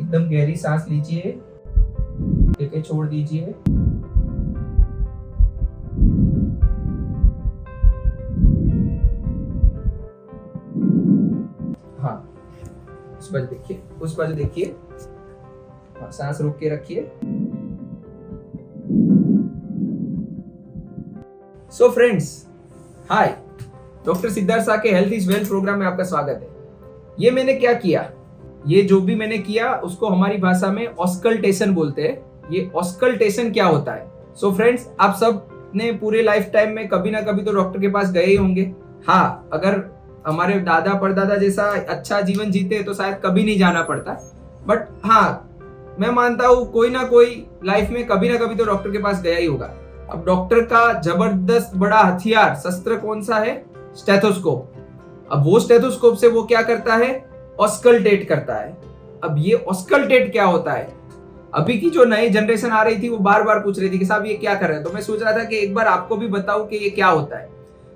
एकदम गहरी सांस लीजिए, लेके छोड़ दीजिए। हाँ, उस बाजू देखिए, उस बाजू देखिए। हाँ, सांस रोक के रखिए। सो फ्रेंड्स, हाय, डॉक्टर सिद्धार्थ शाह के हेल्थ इज वेल्थ प्रोग्राम में आपका स्वागत है। ये मैंने क्या किया, ये जो भी मैंने किया उसको हमारी भाषा में ऑस्कल्टेशन बोलते हैं। ये ऑस्कल्टेशन क्या होता है? सो फ्रेंड्स, आप सब ने पूरे लाइफ टाइम में कभी ना कभी तो डॉक्टर के पास गए ही होंगे। हाँ, अगर हमारे दादा परदादा जैसा अच्छा जीवन जीते तो शायद कभी नहीं जाना पड़ता, बट हाँ, मैं मानता हूँ कोई ना कोई लाइफ में कभी ना कभी तो डॉक्टर के पास गया ही होगा। अब डॉक्टर का जबरदस्त बड़ा हथियार, शस्त्र कौन सा है? स्टेथोस्कोप। अब वो स्टेथोस्कोप से वो क्या करता है? ऑस्कल्टेट करता है। अब ये ऑस्कल्टेट क्या होता है? अभी की जो नई जनरेशन आ रही थी वो बार बार पूछ रही थी कि साहब ये क्या कर रहे हैं, तो मैं सोच रहा था कि एक बार आपको भी बताऊं कि ये क्या होता है।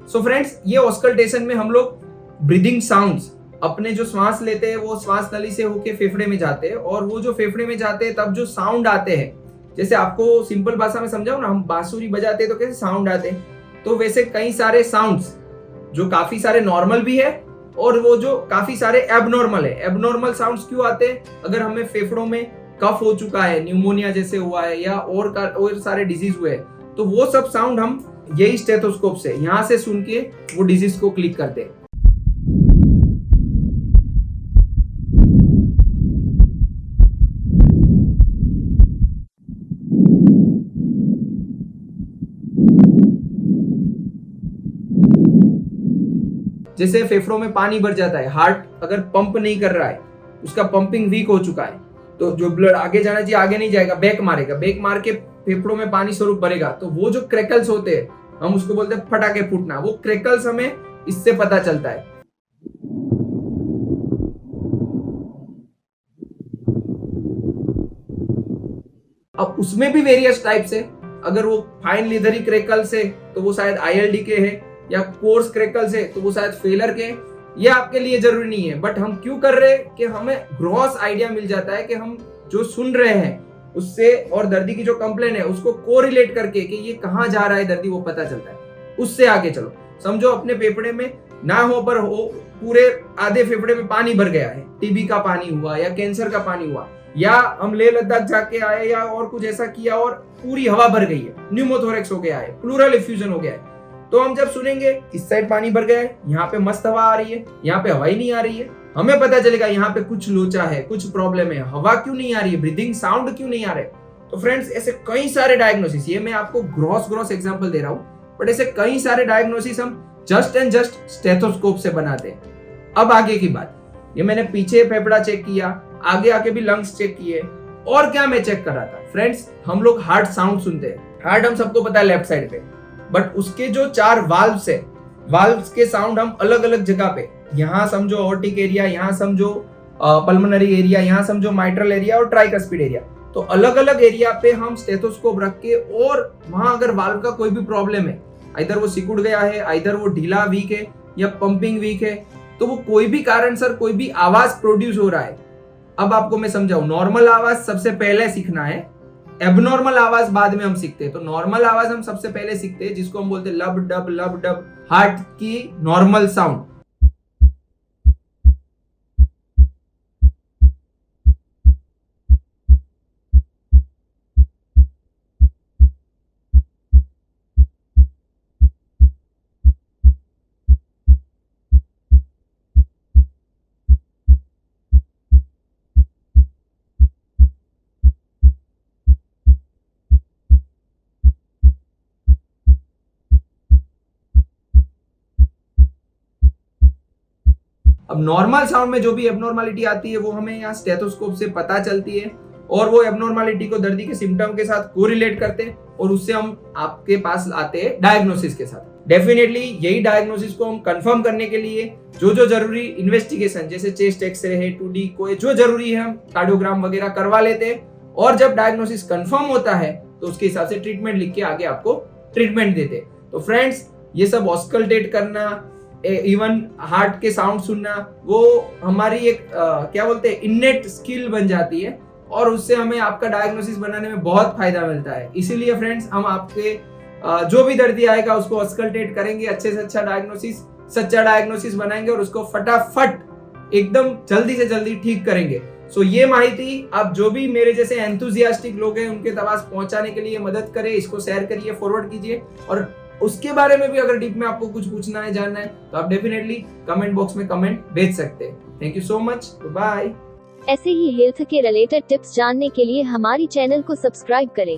सो फ्रेंड्स, ये ऑस्कल्टेशन में हम लोग ब्रीदिंग साउंड्स, अपने जो श्वास लेते हैं वो श्वास नली से होके फेफड़े में जाते हैं, और वो जो फेफड़े में जाते हैं तब जो साउंड आते हैं, जैसे आपको सिंपल भाषा में समझाऊं ना, हम बांसुरी बजाते हैं तो कैसे साउंड आते हैं, तो वैसे कई सारे साउंड्स जो काफी सारे नॉर्मल भी है और वो जो काफी सारे एबनॉर्मल है। एबनॉर्मल साउंड्स क्यों आते हैं? अगर हमें फेफड़ों में कफ हो चुका है, न्यूमोनिया जैसे हुआ है या और सारे डिजीज हुए हैं, तो वो सब साउंड हम यही स्टेथोस्कोप से यहाँ से सुन के वो डिजीज को क्लिक करते हैं। जैसे फेफड़ों में पानी भर जाता है, हार्ट अगर पंप नहीं कर रहा है, उसका पंपिंग वीक हो चुका है, तो जो ब्लड आगे जाना चाहिए आगे नहीं जाएगा, बैक मारेगा, बैक मार के फेफड़ों में पानी स्वरूप भरेगा, तो वो जो क्रैकल्स होते हैं हम उसको बोलते हैं फटाके फूटना। वो क्रैकल्स हमें इससे पता चलता है। अब उसमें भी वेरियस टाइप्स है। अगर वो फाइन लीदरी क्रैकल्स है तो वो शायद आईएलडी के है, या कोर्स क्रैकल्स है तो वो शायद फेलर के। ये आपके लिए जरूरी नहीं है, बट हम क्यों कर रहे हैं कि हमें ग्रॉस आइडिया मिल जाता है कि हम जो सुन रहे हैं उससे और दर्दी की जो कंप्लेन है उसको कोरिलेट करके कि ये कहाँ जा रहा है दर्दी, वो पता चलता है। उससे आगे चलो, समझो अपने फेफड़े में ना हो पर हो पूरे आधे फेफड़े में पानी भर गया है, टीबी का पानी हुआ या कैंसर का पानी हुआ, या हम लेह लद्दाख जाके आए या और कुछ ऐसा किया और पूरी हवा भर गई है, न्यूमोथोरेक्स हो गया है, प्लूरल इफ्यूजन हो गया है, तो हम जब सुनेंगे इस साइड पानी भर गया है, यहाँ पे मस्त हवा आ रही है, यहाँ पे हवा ही नहीं आ रही है, हमें पता चलेगा यहाँ पे कुछ लोचा है, कुछ प्रॉब्लम है, हवा क्यों नहीं आ रही है, ब्रीदिंग साउंड क्यों नहीं आ रहे। तो फ्रेंड्स, ऐसे कई सारे डायग्नोसिस, ये मैं आपको ग्रॉस एग्जांपल दे रहा हूँ, बट ऐसे कई सारे डायग्नोसिस हम जस्ट एंड जस्ट स्टेथोस्कोप से बनाते हैं। अब आगे की बात, ये मैंने पीछे फेफड़ा चेक किया, आगे आके भी लंग्स चेक किए, और क्या मैं चेक कर रहा था फ्रेंड्स, हम लोग हार्ट साउंड सुनते हैं। हार्ट हम सबको पता है लेफ्ट साइड पे, बट उसके जो 4 वाल्व्स है, वाल्व्स के साउंड हम अलग अलग जगह पे, यहाँ समझो ऑर्टिक एरिया, यहाँ समझो पल्मोनरी एरिया, यहाँ समझो माइट्रल एरिया और ट्राइकस्पिड एरिया, तो अलग अलग एरिया पे हम स्टेथोस्कोप रख के, और वहां अगर वाल्व का कोई भी प्रॉब्लम है, आइदर वो सिकुड़ गया है, आइदर वो ढीला वीक है या पंपिंग वीक है, तो वो कोई भी कारण सर कोई भी आवाज प्रोड्यूस हो रहा है। अब आपको मैं समझाऊं, नॉर्मल आवाज सबसे पहले सीखना है, एबनॉर्मल आवाज बाद में हम सीखते हैं। तो नॉर्मल आवाज हम सबसे पहले सीखते हैं, जिसको हम बोलते हैं लब डब, हार्ट की नॉर्मल साउंड। अब नॉर्मल साउंड में जो भी एबनॉर्मलिटी आती है वो हमें यहाँ स्टेथोस्कोप से पता चलती है, और वो एबनॉर्मलिटी को दर्दी के सिम्टम के साथ कोरिलेट करते हैं, और उससे हम आपके पास आते हैं डायग्नोसिस के साथ। डेफिनेटली यही डायग्नोसिस को हम कंफर्म करने के लिए जो जो जरूरी इन्वेस्टिगेशन, जैसे चेस्ट एक्सरे है, 2D को जो जरूरी है, हम कार्डियोग्राम वगैरह करवा लेते हैं, और जब डायग्नोसिस कंफर्म होता है तो उसके हिसाब से ट्रीटमेंट लिख के आगे आपको ट्रीटमेंट देते हैं। तो फ्रेंड्स, ये सब ऑस्कल्टेट करना, इवन हार्ट के साउंड सुनना, वो हमारी एक क्या बोलते हैं इन्नेट स्किल बन जाती है और उससे हमें आपका डायग्नोसिस बनाने में बहुत फायदा मिलता है। इसीलिए फ्रेंड्स हम आपके जो भी दर्दी आएगा उसको अस्कल्टेट करेंगे, अच्छे से अच्छा डायग्नोसिस, सच्चा डायग्नोसिस बनाएंगे और उसको फटाफट एकदम जल्दी से जल्दी ठीक करेंगे। सो ये माहिती आप जो भी मेरे जैसे एंथुजियास्टिक लोग हैं उनके पास पहुंचाने के लिए मदद करें, इसको शेयर करिए, फॉरवर्ड कीजिए। और उसके बारे में भी अगर डीप में आपको कुछ पूछना है, जानना है, तो आप डेफिनेटली कमेंट बॉक्स में कमेंट भेज सकते हैं। Thank you so much, bye. ऐसे ही हेल्थ के रिलेटेड टिप्स जानने के लिए हमारी चैनल को सब्सक्राइब करें।